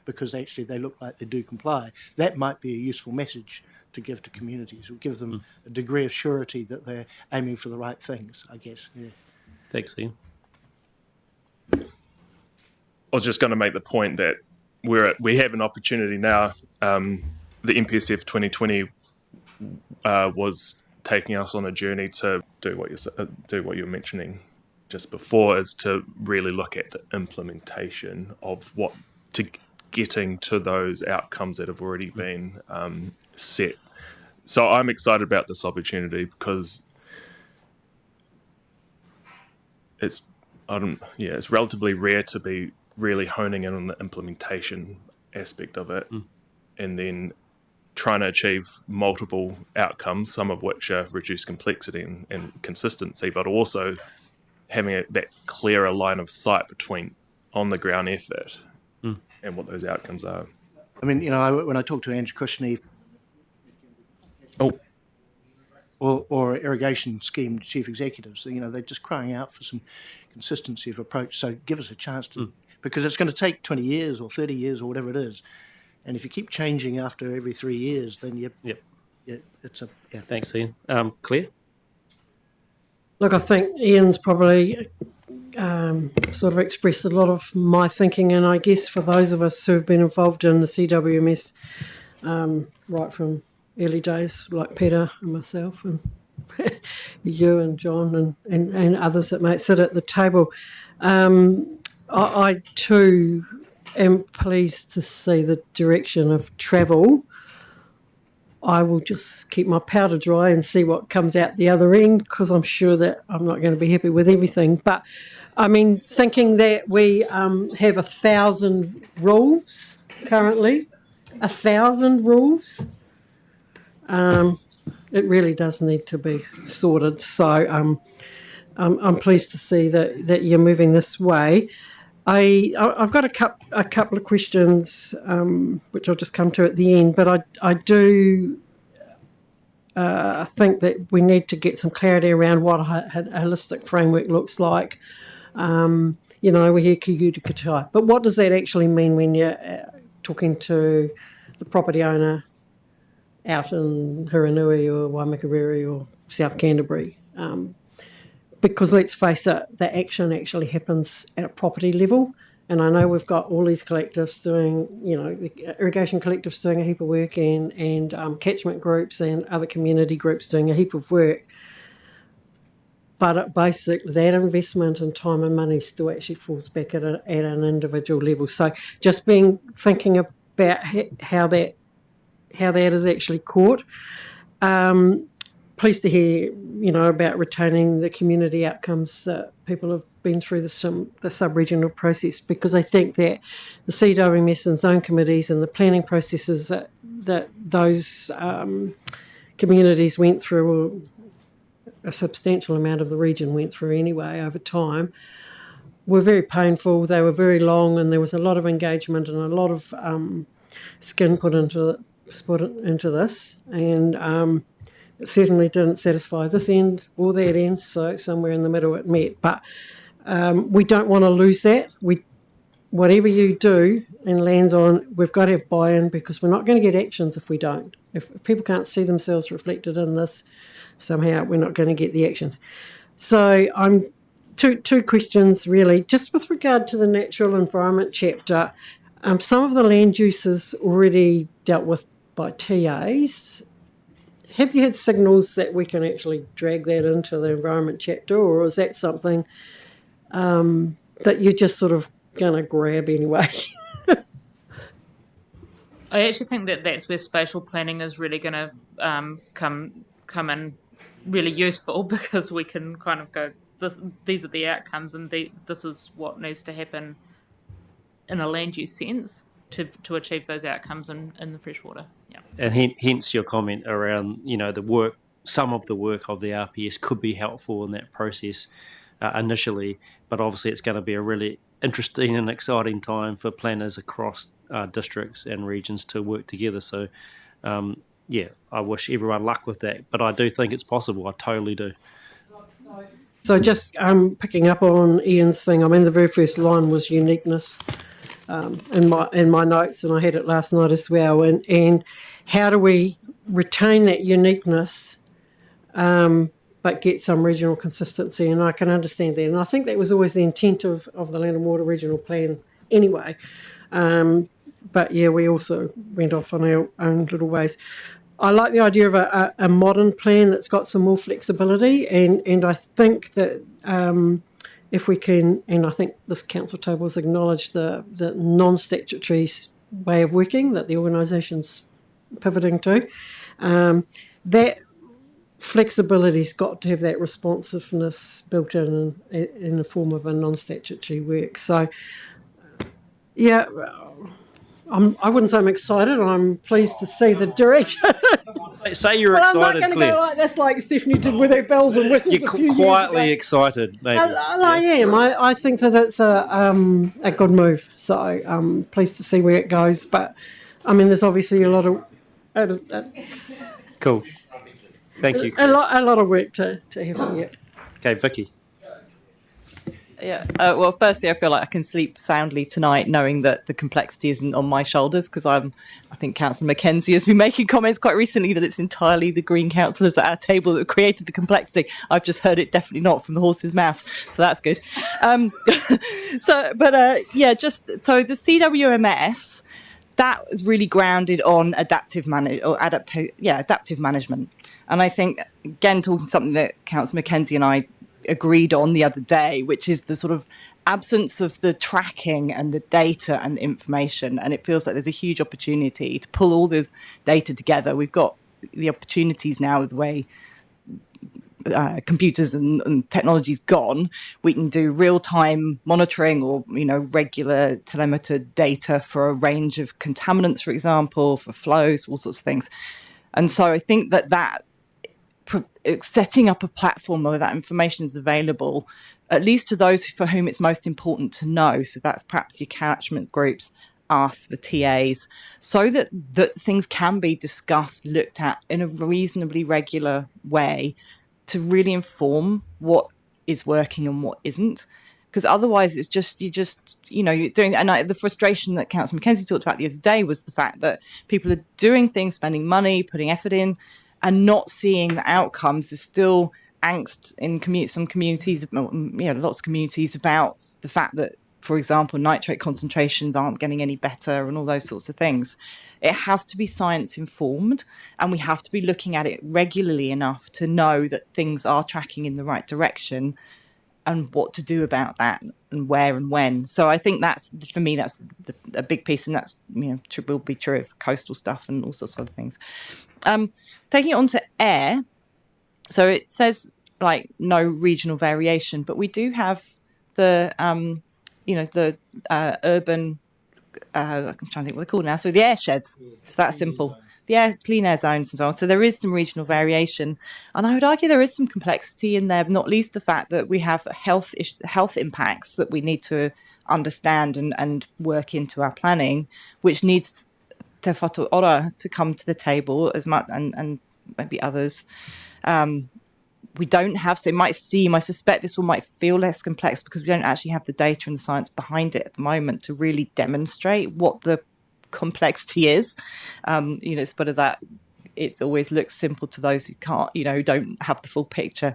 because actually they look like they do comply. That might be a useful message to give to communities, or give them a degree of surety that they're aiming for the right things, I guess. Yeah. Thanks, Ian. I was just going to make the point that we have an opportunity now. The MPSF 2020 was taking us on a journey to do what you're mentioning just before, is to really look at the implementation of getting to those outcomes that have already been set. So I'm excited about this opportunity because it's relatively rare to be really honing in on the implementation aspect of it, and then trying to achieve multiple outcomes, some of which are reduced complexity and consistency, but also having that clearer line of sight between on-the-ground effort and what those outcomes are. I mean, when I talk to Andrew Cushney or irrigation scheme chief executives, they're just crying out for some consistency of approach. So give us a chance to, because it's going to take 20 years or 30 years or whatever it is. And if you keep changing after every 3 years, then Thanks, Ian. Claire? Look, I think Ian's probably sort of expressed a lot of my thinking, and I guess for those of us who have been involved in the CWMS right from early days, like Peter and myself and you and John and others that might sit at the table, I too am pleased to see the direction of travel. I will just keep my powder dry and see what comes out the other end, because I'm sure that I'm not going to be happy with everything. But, I mean, thinking that we have 1,000 rules currently, 1,000 rules, it really does need to be sorted. So I'm pleased to see that you're moving this way. I've got a couple of questions, which I'll just come to at the end, but I do think that we need to get some clarity around what a holistic framework looks like. We hear ki katai, but what does that actually mean when you're talking to the property owner out in Hiranui or Waimakariri or South Canterbury? Because let's face it, the action actually happens at a property level. And I know we've got all these collectives doing, the irrigation collectives doing a heap of work, and catchment groups and other community groups doing a heap of work. But basically, that investment in time and money still actually falls back at an individual level. So just thinking about how that is actually caught. Pleased to hear, about retaining the community outcomes that people have been through the sub-regional process, because I think that the CWMS and zone committees and the planning processes that those communities went through, or a substantial amount of the region went through anyway over time, were very painful. They were very long, and there was a lot of engagement and a lot of skin put into this, and it certainly didn't satisfy this end or that end, so somewhere in the middle it met. But we don't want to lose that. Whatever you do and lands on, we've got to have buy-in, because we're not going to get actions if we don't. If people can't see themselves reflected in this, somehow we're not going to get the actions. So I'm two questions really, just with regard to the natural environment chapter. Some of the land uses already dealt with by TAs. Have you had signals that we can actually drag that into the environment chapter, or is that something that you're just sort of going to grab anyway? I actually think that that's where spatial planning is really going to come in really useful, because we can kind of go, these are the outcomes, and this is what needs to happen in a land use sense to achieve those outcomes in the freshwater. Yeah. And hence your comment around, some of the work of the RPS could be helpful in that process initially, but obviously it's going to be a really interesting and exciting time for planners across districts and regions to work together. So, I wish everyone luck with that, but I do think it's possible. I totally do. So just picking up on Ian's thing, the very first line was uniqueness in my notes, and I had it last night as well. And how do we retain that uniqueness, but get some regional consistency? And I can understand that, and I think that was always the intent of the Land and Water Regional Plan anyway. But yeah, we also went off on our own little ways. I like the idea of a modern plan that's got some more flexibility, and I think that if we can, and I think this council table has acknowledged the non-statutory way of working that the organisation's pivoting to, that flexibility's got to have that responsiveness built in the form of a non-statutory work. So, yeah, I wouldn't say I'm excited. I'm pleased to see the director. Say you're excited, excited, I'm not going to go like this like Stephanie did with her bells and whistles You're a few quietly years ago. excited, maybe. I am. I think that it's a good move. So I'm pleased to see where it goes. But, there's obviously a lot of... Cool. Thank you. A lot of work to happen yet. Okay, Vicky. Yeah. Well, firstly, I feel like I can sleep soundly tonight knowing that the complexity isn't on my shoulders, because I think Councillor Mackenzie has been making comments quite recently that it's entirely the Green councillors at our table that created the complexity. I've just heard it definitely not from the horse's mouth, so that's good. So the CWMS, that is really grounded on adaptive management, and I think again talking something that Councillor Mackenzie and I agreed on the other day, which is the sort of absence of the tracking and the data and information. And it feels like there's a huge opportunity to pull all this data together. We've got the opportunities now with the way computers and technology's gone. We can do real-time monitoring or, regular telemeter data for a range of contaminants, for example, for flows, all sorts of things. And so I think that setting up a platform where that information is available, at least to those for whom it's most important to know. So that's perhaps your catchment groups, us, the TAs, so that things can be discussed, looked at in a reasonably regular way to really inform what is working and what isn't. Because otherwise you're doing, and the frustration that Councillor Mackenzie talked about the other day was the fact that people are doing things, spending money, putting effort in, and not seeing the outcomes. There's still angst in some communities, lots of communities, about the fact that for example, nitrate concentrations aren't getting any better and all those sorts of things. It has to be science informed, and we have to be looking at it regularly enough to know that things are tracking in the right direction and what to do about that and where and when. So I think that's, for me, that's a big piece, and that's, will be true of coastal stuff and all sorts of other things. Taking it on to air, so it says like no regional variation, but we do have the urban, I'm trying to think what they're called now. So the air sheds, it's that simple. The clean air zones and so on. So there is some regional variation. And I would argue there is some complexity in there, not least the fact that we have health impacts that we need to understand and work into our planning, which needs Te Whatu Ora to come to the table as much, and maybe others. We don't have, so it might seem, I suspect this one might feel less complex because we don't actually have the data and the science behind it at the moment to really demonstrate what the complexity is. It's part of that, it always looks simple to those who can't, who don't have the full picture.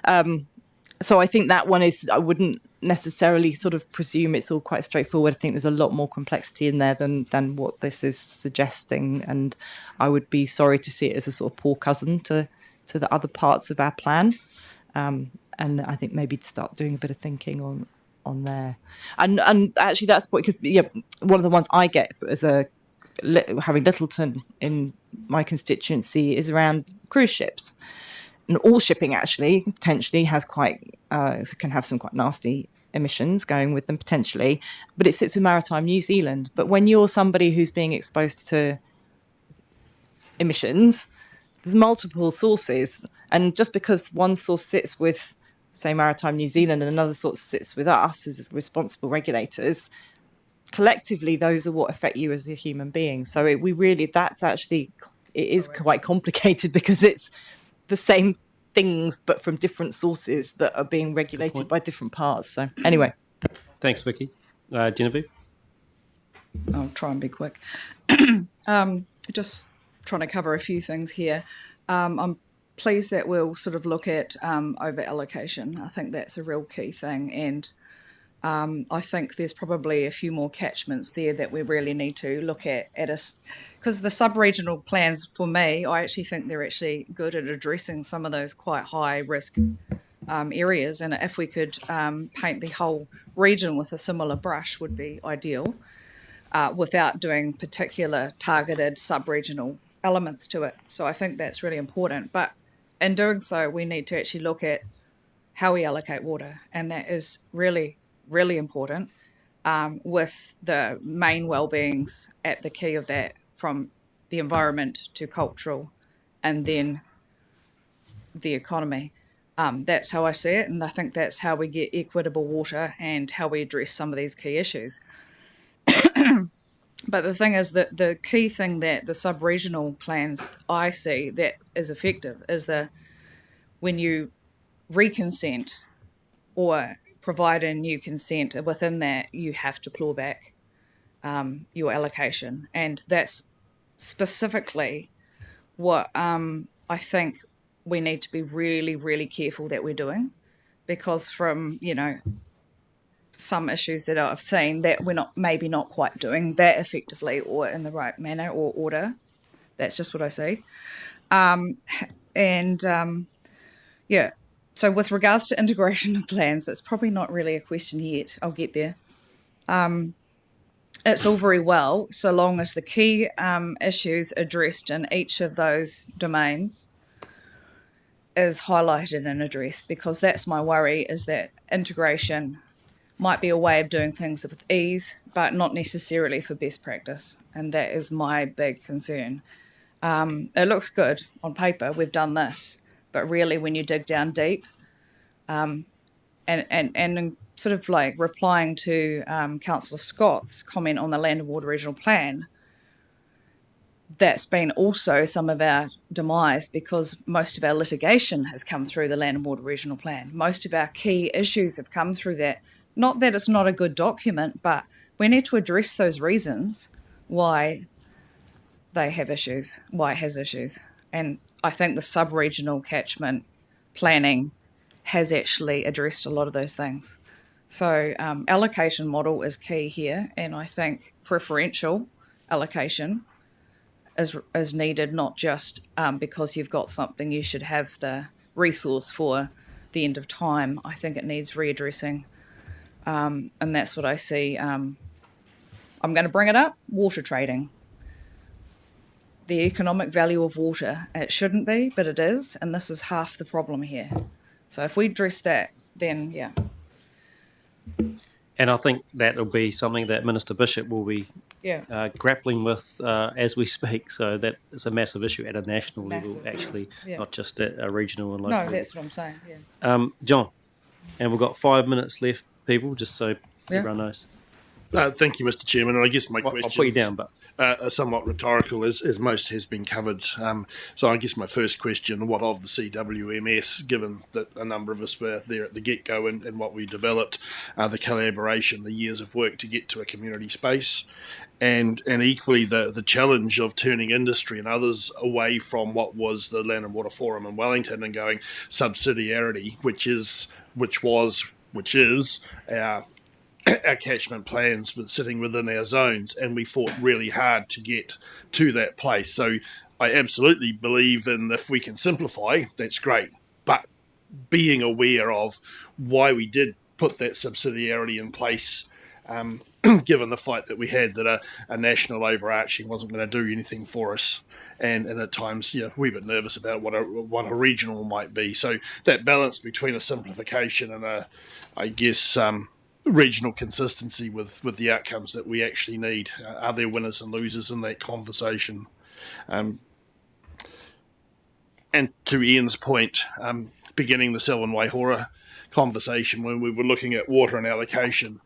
So I think that one is, I wouldn't necessarily sort of presume it's all quite straightforward. I think there's a lot more complexity in there than what this is suggesting. And I would be sorry to see it as a sort of poor cousin to the other parts of our plan, and I think maybe to start doing a bit of thinking on there, and actually that's because one of the ones I get as having Littleton in my constituency is around cruise ships, and all shipping actually potentially has can have some quite nasty emissions going with them potentially, but it sits with maritime New Zealand. But when you're somebody who's being exposed to emissions, there's multiple sources, and just because one source sits with, say, Maritime New Zealand and another source sits with us as responsible regulators, collectively those are what affect you as a human being. So it is quite complicated because it's the same things but from different sources that are being regulated by different parts. So anyway. Thanks, Vicky. Genevieve? I'll try and be quick. Just trying to cover a few things here. I'm pleased that we'll sort of look at over allocation. I think that's a real key thing, and I think there's probably a few more catchments there that we really need to look at us, because the sub-regional plans, for me, I actually think they're actually good at addressing some of those quite high risk areas, and if we could paint the whole region with a similar brush would be ideal, without doing particular targeted sub-regional elements to it. So I think that's really important. But in doing so, we need to actually look at how we allocate water, and that is really, really important, with the main well-beings at the key of that, from the environment to cultural and then the economy. That's how I see it, and I think that's how we get equitable water and how we address some of these key issues. But the thing is that the key thing that the sub-regional plans I see that is effective is when you reconsent or provide a new consent, within that you have to claw back your allocation. And that's specifically what I think we need to be really, really careful that we're doing, because from, some issues that I've seen that we're maybe not quite doing that effectively or in the right manner or order. That's just what I see. So with regards to integration of plans, it's probably not really a question yet. I'll get there. It's all very well so long as the key issues addressed in each of those domains is highlighted and addressed, because that's my worry, is that integration might be a way of doing things with ease, but not necessarily for best practice. And that is my big concern. It looks good on paper, we've done this, but really when you dig down deep, and sort of like replying to Councillor Scott's comment on the Land and Water Regional Plan, that's been also some of our demise, because most of our litigation has come through the Land and Water Regional Plan. Most of our key issues have come through that. Not that it's not a good document, but we need to address those reasons why they have issues, why it has issues. And I think the sub-regional catchment planning has actually addressed a lot of those things. So allocation model is key here, and I think preferential allocation is needed, not just because you've got something you should have the resource for the end of time. I think it needs readdressing, and that's what I see. I'm going to bring it up: water trading. The economic value of water. It shouldn't be, but it is, and this is half the problem here. So if we address that, then yeah. And I think that'll be something that Minister Bishop will be Yeah. grappling with as we speak. So that is a massive issue at a national Massive. level, actually, Yeah. not just at a regional and local No, level. that's what I'm saying. Yeah. John, and we've got 5 minutes left, people, just so Yeah. everyone knows. Thank you, Mr. Chairman. And I guess my I'll question put you down, but are somewhat rhetorical, as most has been covered. So I guess my first question: what of the CWMS? Given that a number of us were there at the get-go and what we developed, the collaboration, the years of work to get to a community space, and equally the challenge of turning industry and others away from what was the Land and Water Forum in Wellington and going subsidiarity, which is our catchment plans, but sitting within our zones, and we fought really hard to get to that place. So I absolutely believe in, if we can simplify, that's great, but being aware of why we did put that subsidiarity in place, given the fight that we had, that a national overarching wasn't going to do anything for us. And at times, we're a bit nervous about what a regional might be. So that balance between a simplification and regional consistency with the outcomes that we actually need. Are there winners and losers in that conversation? And to Ian's point, beginning the Selwyn Waihora conversation, when we were looking at water and allocation,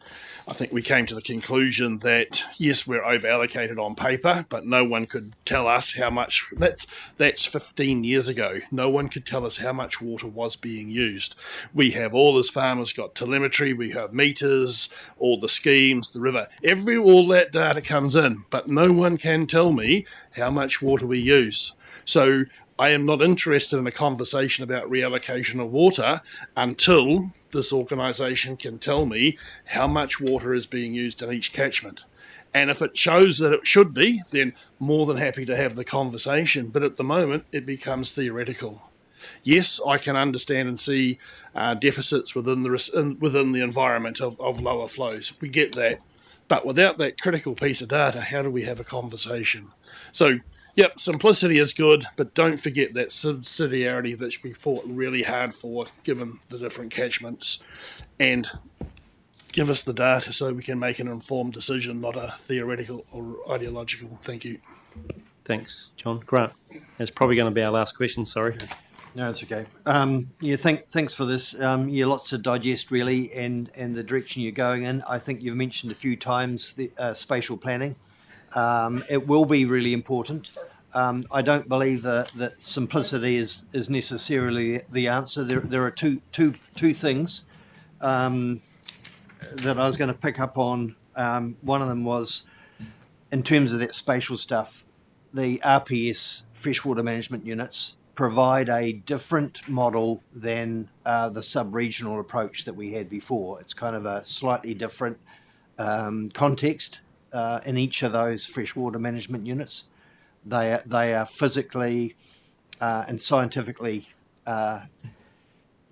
I think we came to the conclusion that yes, we're over allocated on paper, but no one could tell us how much. That's 15 years ago. No one could tell us how much water was being used. We have all as farmers got telemetry, we have meters, all the schemes, the river, all that data comes in, but no one can tell me how much water we use. So I am not interested in a conversation about reallocation of water until this organisation can tell me how much water is being used in each catchment. And if it shows that it should be, then more than happy to have the conversation. But at the moment, it becomes theoretical. Yes, I can understand and see deficits within the environment of lower flows. We get that. But without that critical piece of data, how do we have a conversation? So, yep, simplicity is good, but don't forget that subsidiarity that we fought really hard for, given the different catchments, and give us the data so we can make an informed decision, not a theoretical or ideological. Thank you. thanks, John. Grant, that's probably going to be our last question, sorry. No, it's okay. Thanks for this. Lots to digest, really, and the direction you're going in. I think you've mentioned a few times the spatial planning. It will be really important. I don't believe that simplicity is necessarily the answer. There are two things that I was going to pick up on. One of them was, in terms of that spatial stuff, the RPS, freshwater management units, provide a different model than the sub-regional approach that we had before. It's kind of a slightly different context in each of those freshwater management units. They are physically and scientifically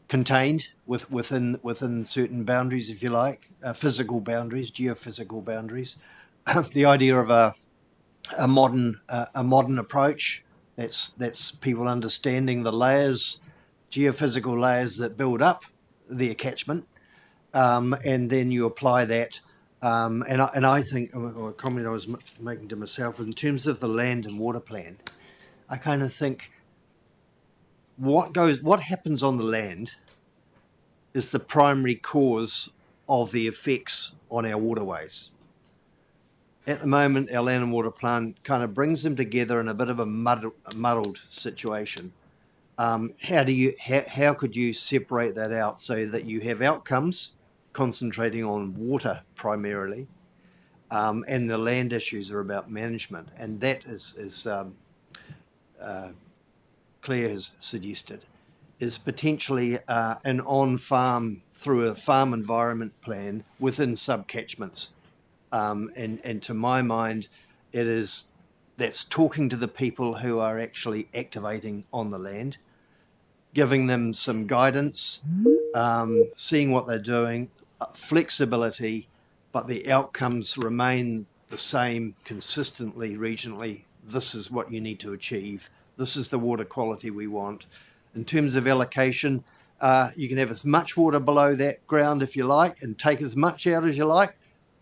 contained within certain boundaries, if you like, physical boundaries, geophysical boundaries. The idea of a modern approach. That's people understanding the layers, geophysical layers that build up their catchment, and then you apply that. And I think, or a comment I was making to myself, in terms of the land and water plan, I kind of think what happens on the land is the primary cause of the effects on our waterways. At the moment, our land and water plan kind of brings them together in a bit of a muddled situation. How could you separate that out so that you have outcomes concentrating on water primarily, and the land issues are about management, and that is Claire has suggested, is potentially an on-farm through a farm environment plan within subcatchments. And to my mind, that's talking to the people who are actually activating on the land, giving them some guidance, seeing what they're doing, flexibility, but the outcomes remain the same consistently regionally. This is what you need to achieve. This is the water quality we want. In terms of allocation, you can have as much water below that ground if you like and take as much out as you like.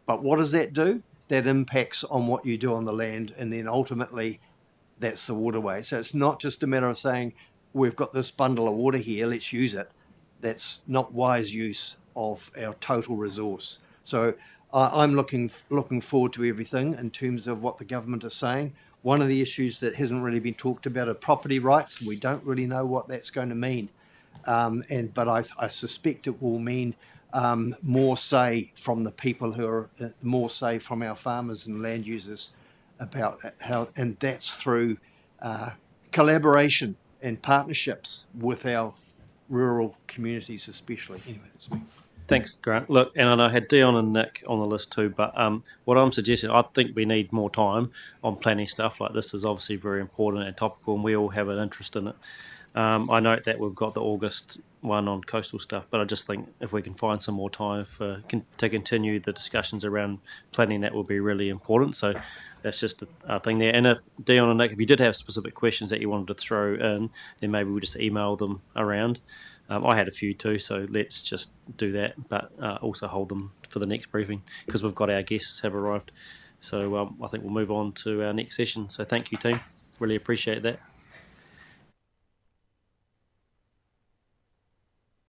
But what does that do? That impacts on what you do on the land, and then ultimately that's the waterway. So it's not just a matter of saying, we've got this bundle of water here, let's use it. That's not wise use of our total resource. So I'm looking forward to everything in terms of what the government is saying. One of the issues that hasn't really been talked about are property rights. We don't really know what that's going to mean. But I suspect it will mean more say from the people who are, more say from our farmers and land users about how, and that's through collaboration and partnerships with our rural communities especially. Anyway, that's me. Thanks, Grant. Look, and I had Dion and Nick on the list too, but what I'm suggesting, I think we need more time on planning stuff like this. Is obviously very important and topical, and we all have an interest in it. I note that we've got the August one on coastal stuff, but I just think if we can find some more time to continue the discussions around planning, that will be really important. So that's just a thing there. And if Dion and Nick, if you did have specific questions that you wanted to throw in, then maybe we'll just email them around. I had a few too, so let's just do that, but also hold them for the next briefing because we've got our guests have arrived. So I think we'll move on to our next session. So thank you, team. Really appreciate that.